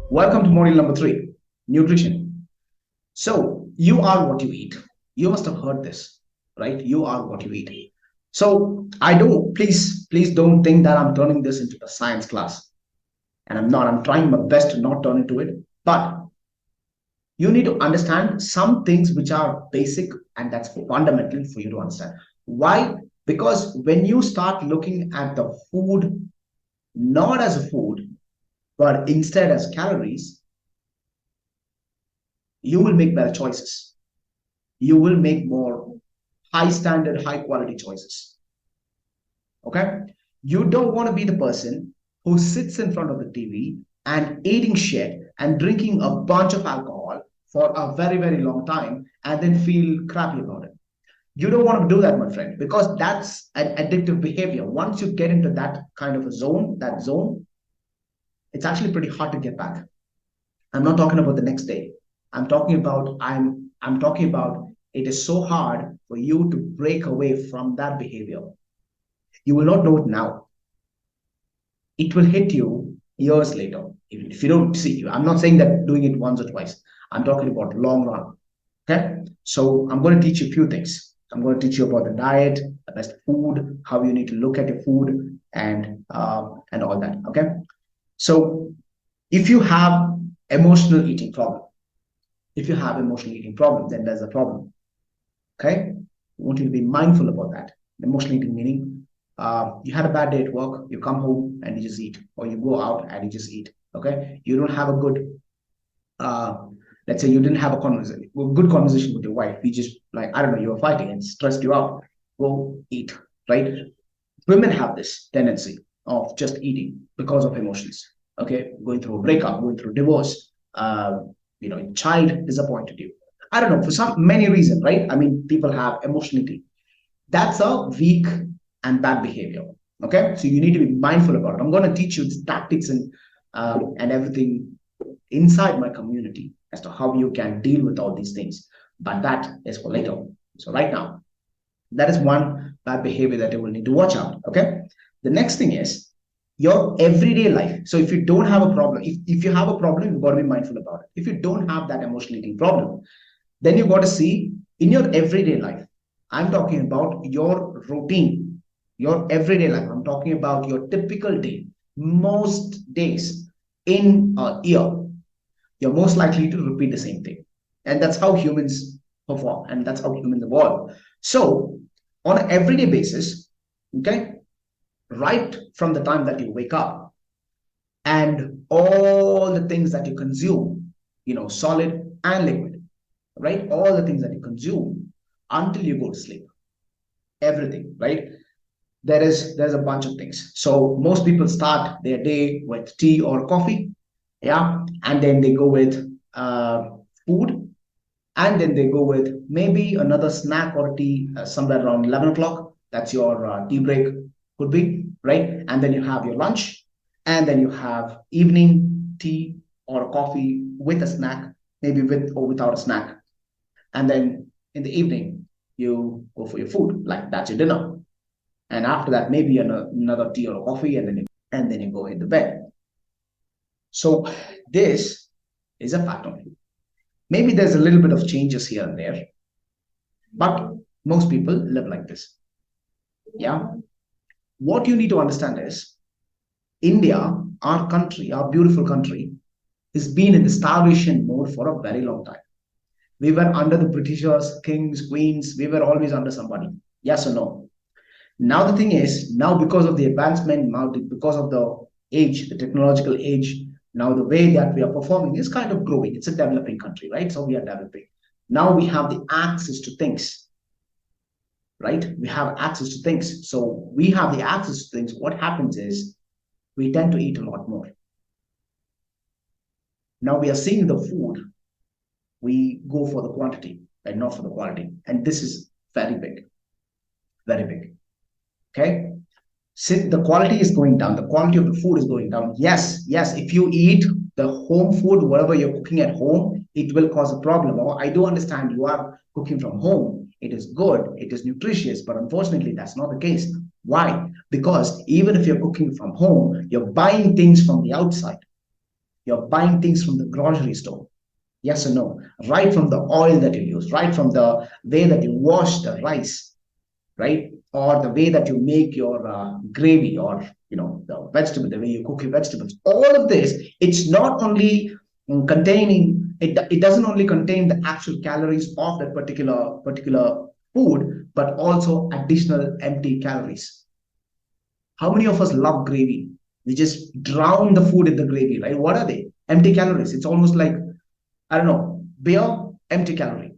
Welcome to module number three, nutrition. So, you are what you eat. You must have heard this, right? You are what you eat. So, please don't think that I'm turning this into a science class. And I'm not. I'm trying my best to not turn into it. But you need to understand some things which are basic and that's fundamental for you to understand. Why? Because when you start looking at the food not as a food, but instead as calories, you will make better choices. You will make more high standard, high quality choices. Okay. You don't want to be the person who sits in front of the TV and eating shit and drinking a bunch of alcohol for a very, very long time and then feel crappy about it. You don't want to do that, my friend, because that's an addictive behavior. Once you get into that kind of a zone, that zone, it's actually pretty hard to get back. I'm not talking about the next day. I'm talking about it is so hard for you to break away from that behavior. You will not know it now. It will hit you years later. Even if you don't see, I'm not saying that doing it once or twice. I'm talking about long run. Okay. So I'm going to teach you a few things. I'm going to teach you about the diet, the best food, how you need to look at your food, and all that. Okay. So if you have emotional eating problem, if you have emotional eating problem, then there's a problem. Okay. I want you to be mindful about that. Emotional eating meaning you had a bad day at work, you come home and you just eat, or you go out and you just eat. Okay. You don't have a good, uh, let's say you didn't have good conversation with your wife. You just like, I don't know, you were fighting and stressed you out. Go eat, right? Women have this tendency of just eating because of emotions. Okay. Going through a breakup, going through divorce, child disappointed you. I don't know, for some many reasons, right? I mean, people have emotionality. That's a weak and bad behavior. Okay, so you need to be mindful about it. I'm going to teach you the tactics and everything inside my community as to how you can deal with all these things. But that is for later. So right now, that is one bad behavior that you will need to watch out. Okay, the next thing is your everyday life. So if you don't have a problem, if you have a problem, you've got to be mindful about it. If you don't have that emotional eating problem, then you got to see in your everyday life. I'm talking about your routine, your everyday life. I'm talking about your typical day. Most days in a year, you're most likely to repeat the same thing. And that's how humans perform and that's how humans evolve. So, on an everyday basis, okay, right from the time that you wake up and all the things that you consume, solid and liquid, right? All the things that you consume until you go to sleep, everything, right? There's a bunch of things. So most people start their day with tea or coffee, yeah, and then they go with food, and then they go with maybe another snack or tea somewhere around 11 o'clock. That's your tea break, could be, right? And then you have your lunch, and then you have evening tea or coffee with a snack, maybe with or without a snack. And then in the evening, you go for your food, like that's your dinner. And after that, maybe another tea or coffee, and then you go hit the bed. So this is a pattern. Maybe there's a little bit of changes here and there, but most people live like this. Yeah. What you need to understand is India, our country, our beautiful country, has been in the starvation mode for a very long time. We were under the Britishers, kings, queens. We were always under somebody. Yes or no? Now the thing is, now because of the advancement, now because of the age, the technological age, now the way that we are performing is kind of growing. It's a developing country, right? So we are developing. Now we have the access to things, right? We have access to things. So we have the access to things. What happens is we tend to eat a lot more. Now we are seeing the food, we go for the quantity and not for the quality. And this is very big, very big. Okay. Since the quality is going down, the quality of the food is going down. Yes, if you eat the home food, whatever you're cooking at home, it will cause a problem. Or I do understand you are cooking from home. It is good, it is nutritious, but unfortunately, that's not the case. Why? Because even if you're cooking from home, you're buying things from the outside. You're buying things from the grocery store. Yes or no? Right from the oil that you use, right from the way that you wash the rice, right? Or the way that you make your gravy, or the vegetable, the way you cook your vegetables. All of this, it's not only containing it. It doesn't only contain the actual calories of that particular food, but also additional empty calories. How many of us love gravy? We just drown the food in the gravy, right? What are they? Empty calories. It's almost like, I don't know, beer, empty calorie,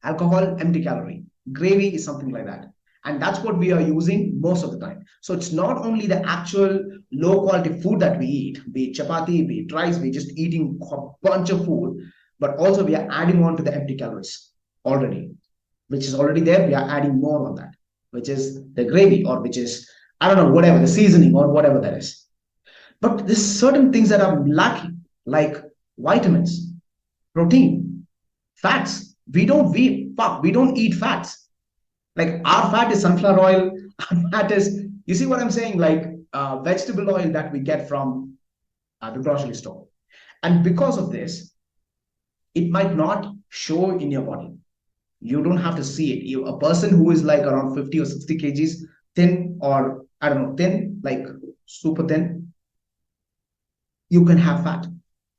alcohol, empty calorie, gravy is something like that. And that's what we are using most of the time. So it's not only the actual low quality food that we eat, be it chapati, be it rice, we're just eating a bunch of food, but also we are adding on to the empty calories already, which is already there. We are adding more on that, which is the gravy, or which is, I don't know, whatever, the seasoning or whatever that is. But there's certain things that are lacking, like vitamins, protein, fats. We don't eat fats. Like our fat is sunflower oil. Our fat is, you see what I'm saying? Like vegetable oil that we get from the grocery store. And because of this, it might not show in your body. You don't have to see it. A person who is like around 50 or 60 kgs, thin, or I don't know, thin, like super thin, you can have fat.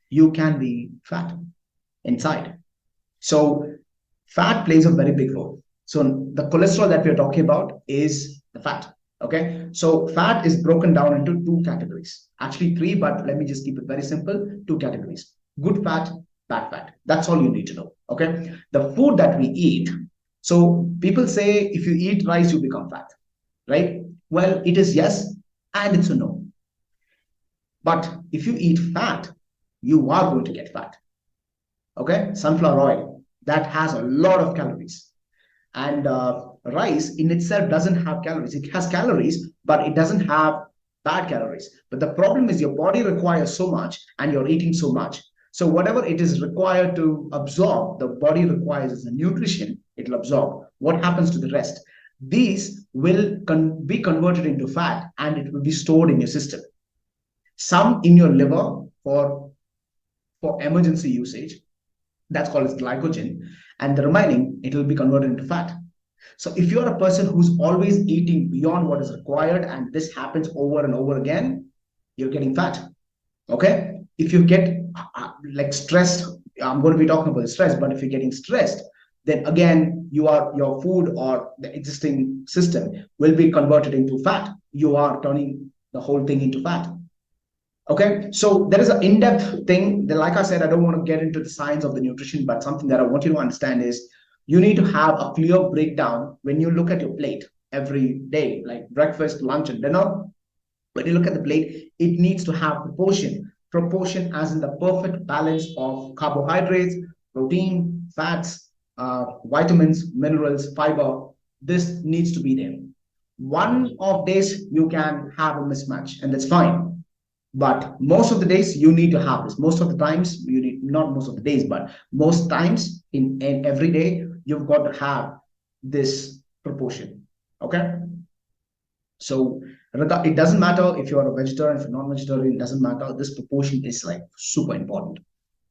You can be fat inside. So fat plays a very big role. So the cholesterol that we're talking about is the fat. Okay. So fat is broken down into two categories, actually three, but let me just keep it very simple. Two categories: good fat, bad fat. That's all you need to know. Okay. The food that we eat. So people say if you eat rice, you become fat, right? Well, it is yes, and it's a no. But if you eat fat, you are going to get fat. Okay. Sunflower oil, that has a lot of calories. And rice in itself doesn't have calories. It has calories, but it doesn't have bad calories. But the problem is your body requires so much and you're eating so much. So whatever it is required to absorb, the body requires as a nutrition, it'll absorb. What happens to the rest? These will be converted into fat and it will be stored in your system. Some in your liver for emergency usage, that's called as glycogen, and the remaining, it will be converted into fat. So if you're a person who's always eating beyond what is required and this happens over and over again, you're getting fat. Okay. If you get like stressed, I'm going to be talking about stress, but if you're getting stressed, then again, your food or the existing system will be converted into fat. You are turning the whole thing into fat. Okay, so there is an in-depth thing that, like I said, I don't want to get into the science of the nutrition, but something that I want you to understand is you need to have a clear breakdown when you look at your plate every day, like breakfast, lunch, and dinner. When you look at the plate, it needs to have proportion. Proportion as in the perfect balance of carbohydrates, protein, fats, vitamins, minerals, fiber. This needs to be there. One of days you can have a mismatch, and that's fine, but most of the days you need to have this. Most of the times you need, not most of the days, but most times in every day, you've got to have this proportion. Okay. So it doesn't matter if you're a vegetarian, if you're non-vegetarian, it doesn't matter. This proportion is like super important.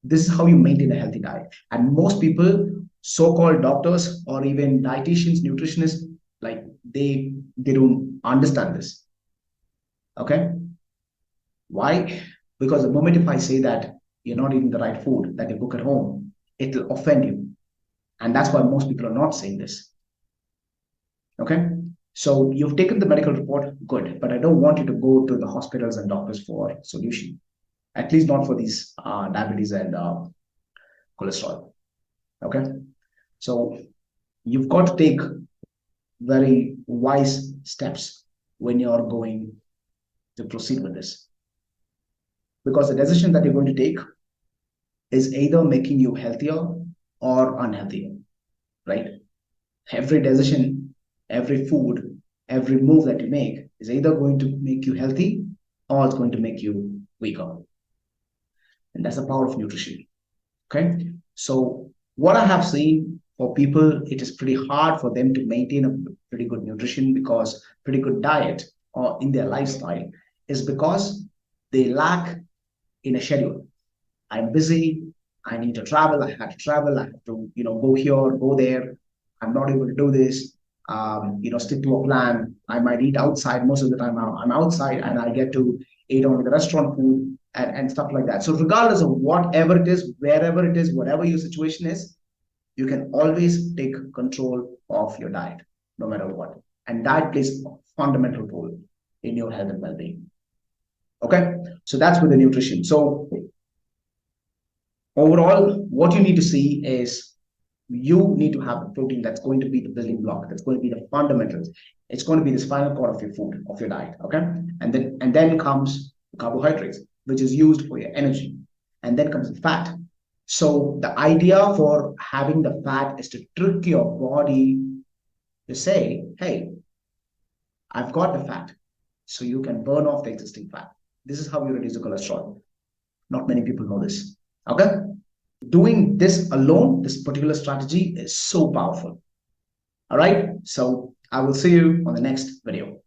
This is how you maintain a healthy diet. And most people, so-called doctors or even dietitians, nutritionists, like they don't understand this. Okay. Why? Because the moment if I say that you're not eating the right food that you cook at home, it will offend you. And that's why most people are not saying this. Okay. So you've taken the medical report, good, but I don't want you to go to the hospitals and doctors for a solution, at least not for these diabetes and cholesterol. Okay. So you've got to take very wise steps when you're going to proceed with this. Because the decision that you're going to take is either making you healthier or unhealthier, right? Every decision, every food, every move that you make is either going to make you healthy or it's going to make you weaker. And that's the power of nutrition. Okay. So what I have seen for people, it is pretty hard for them to maintain a pretty good nutrition, because pretty good diet or in their lifestyle is because they lack in a schedule. I'm busy. I need to travel. I had to travel. I have to, go here, go there. I'm not able to do this. Stick to a plan. I might eat outside most of the time. I'm outside and I get to eat only the restaurant food and stuff like that. So regardless of whatever it is, wherever it is, whatever your situation is, you can always take control of your diet, no matter what. And diet plays a fundamental role in your health and well-being. Okay, so that's with the nutrition. So overall, what you need to see is you need to have a protein that's going to be the building block, that's going to be the fundamentals. It's going to be the spinal cord of your food, of your diet. Okay, and then comes carbohydrates, which is used for your energy, and then comes the fat. So the idea for having the fat is to trick your body to say, hey, I've got the fat, so you can burn off the existing fat. This is how you reduce the cholesterol. Not many people know this. Okay, doing this alone, this particular strategy is so powerful. All right, so I will see you on the next video.